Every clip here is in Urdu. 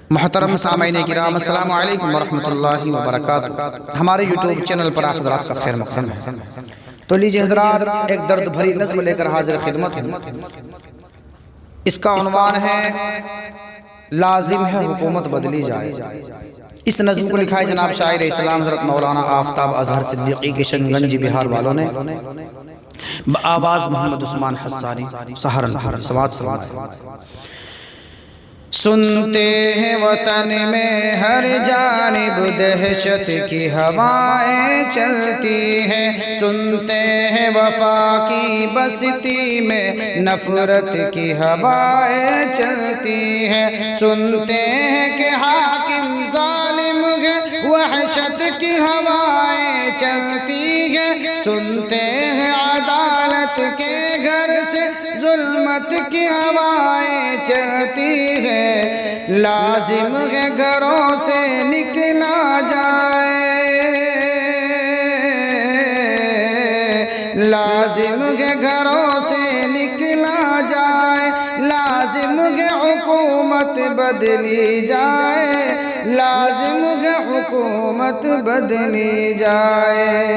محترم سامعین کرام، السلام علیکم ورحمۃ اللہ وبرکاتہ۔ ہمارے یوٹیوب چینل پر آپ حضرات کا خیر مقدم ہے۔ تو لیجئے حضرات، ایک درد بھری نظم لے کر حاضر خدمت ہوں۔ اس کا عنوان ہے لازم ہے حکومت بدلی جائے۔ اس نظم کو لکھا ہے جناب شاعر اسلام حضرت مولانا آفتاب اظہر صدیقی کے شنگنج بہار والوں نے، بآواز محمد عثمان حسانی سہارنپور۔ سماعت۔ سنتے ہیں وطن میں ہر جانب دہشت کی ہوائیں چلتی ہیں، سنتے ہیں وفا کی بستی میں نفرت کی ہوائیں چلتی ہیں، سنتے ہیں کہ حاکم ظالم ہے وحشت کی ہوائیں چلتی ہیں، سنتے ہیں عدالت کے گھر سے ظلمت کی ہوائیں چلتی ہے، لازم ہے گھروں سے نکلا جائے، لازم ہے گھروں سے نکلا جائے، لازم ہے حکومت بدلی جائے، لازم ہے حکومت بدلی جائے۔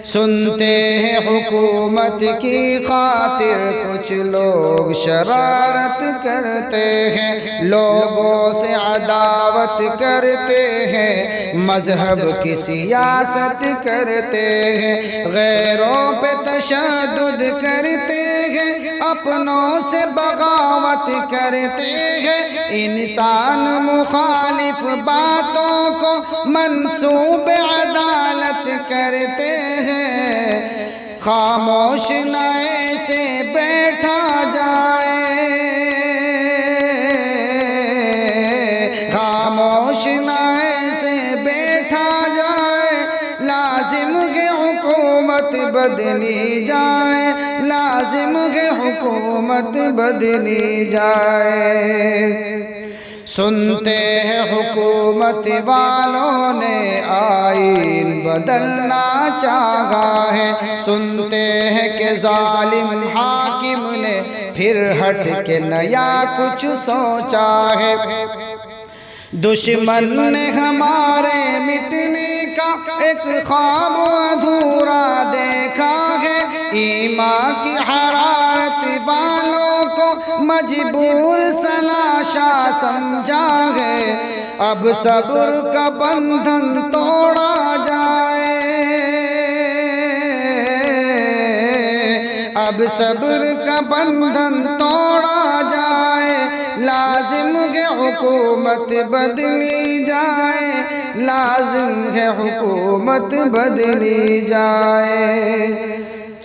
سنتے ہیں حکومت کی خاطر کچھ لوگ شرارت کرتے ہیں، لوگوں سے عداوت کرتے ہیں، مذہب کی سیاست کرتے ہیں، غیروں پہ تشدد کرتے ہیں، اپنوں سے بغاوت کرتے ہیں، انسان مخالف باتوں کو منسوب عدالت کرتے ہیں، خاموش نہ ایسے بیٹھا جائے، خاموش نہ ایسے بیٹھا جائے، لازم ہے حکومت بدلی جائے، لازم ہے حکومت بدلی جائے۔ سنتے ہیں حکومت والوں نے آئین بدلنا چاہا ہے، سنتے ہیں کہ ظالم حاکم نے پھر ہٹ کے نیا کچھ سوچا ہے، دشمن نے ہمارے مٹنے کا ایک خواب ادھورا دیکھا ہے، ایمان کی حرارت والوں کو مجبور سلاشا سمجھا ہے، اب صبر کا بندھن توڑا جائے، اب صبر کا بندھن توڑا جائے، لازم ہے حکومت بدلی جائے، لازم ہے حکومت بدلی جائے۔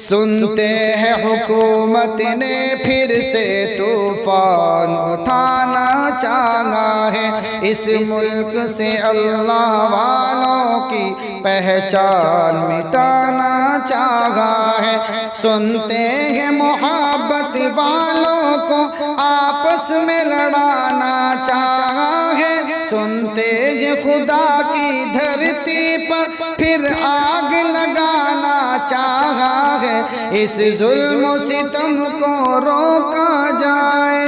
سنتے ہیں حکومت نے پھر سے طوفان اٹھانا چاہا ہے، اس ملک سے اللہ والوں کی پہچان مٹانا چاہا ہے، سنتے ہیں محبت والوں کو آپس میں لڑانا چاہا ہے، سنتے ہیں خدا کی دھرتی پر پھر آگ لگانا چاہا ہے، اس ظلم و ستم کو روکا جائے،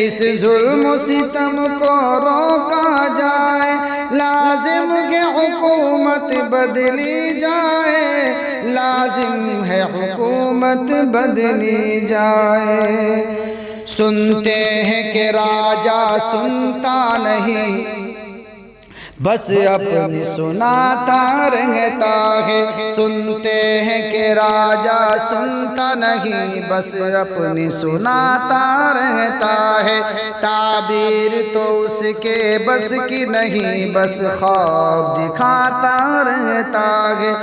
اس ظلم و ستم کو روکا جائے، لازم ہے حکومت بدلی جائے، لازم ہے حکومت بدلی جائے۔ سنتے ہیں کہ راجہ سنتا نہیں، بس اپنی سناتا رہتا ہے، سنتے ہیں کہ راجہ سنتا نہیں، بس اپنی سناتا رہتا ہے، تعبیر تو اس کے بس کی نہیں، بس خواب دکھاتا رہتا ہے،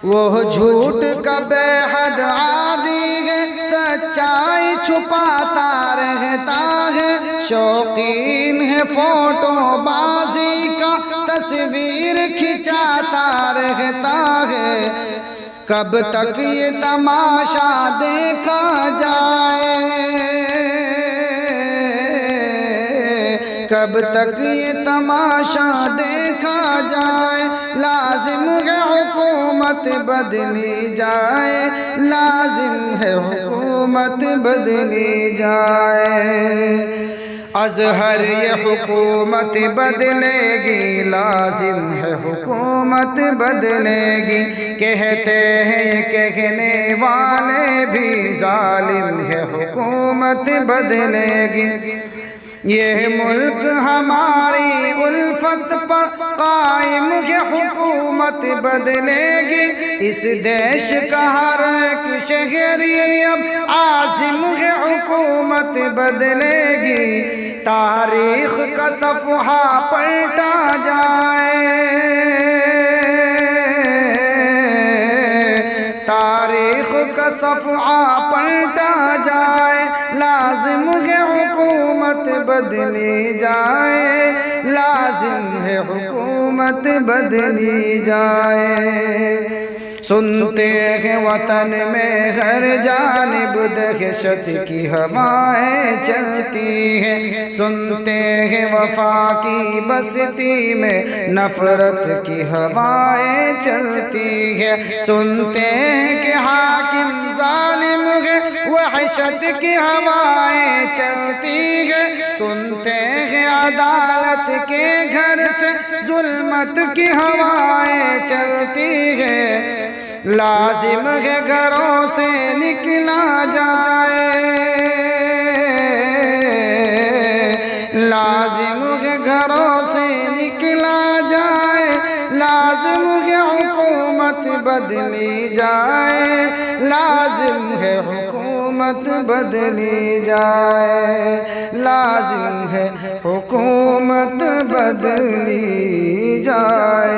وہ جھوٹ کا بے حد عادی ہے، سچائی چھپاتا رہتا ہے، شوقین ہے فوٹو بازی کا، تصویر کھچاتا رہتا ہے، کب تک یہ تماشا دیکھا جائے، کب تک یہ تماشا دیکھا جائے، لازم ہے حکومت بدلی جائے، لازم ہے حکومت بدلی جائے۔ ازہر یہ حکومت بدلے گی، لازم ہے حکومت بدلے گی، کہتے ہیں یہ کہنے والے بھی ظالم ہے حکومت بدلے گی۔ یہ ملک ہماری الفت پر قائم ہے حکومت بدلے گی، اس دیش کا ہر ایک شہری اب عازم ہے حکومت بدلے گی، تاریخ کا صفحہ پلٹا جائے، تاریخ کا صفحہ پلٹا جائے، لازم ہے حکومت بدلی جائے، لازم ہے حکومت بدلی جائے۔ سنتے ہیں وطن میں ہر جانب دہشت کی ہوائیں چلتی ہیں، سنتے ہیں وفا کی بستی میں نفرت کی ہوائیں چلتی ہیں، سنتے ہیں کہ حاکم ظالم ہے وحشت کی ہوائیں چلتی ہے، سنتے ہیں عدالت کے گھر سے ظلمت کی ہوائیں چلتی ہے، لازم ہے گھروں سے نکلا جائے، لازم ہے گھروں سے نکلا جائے، لازم ہے حکومت بدلی جائے، لازم ہے حکومت بدلی جائے، لازم ہے حکومت بدلی جائے۔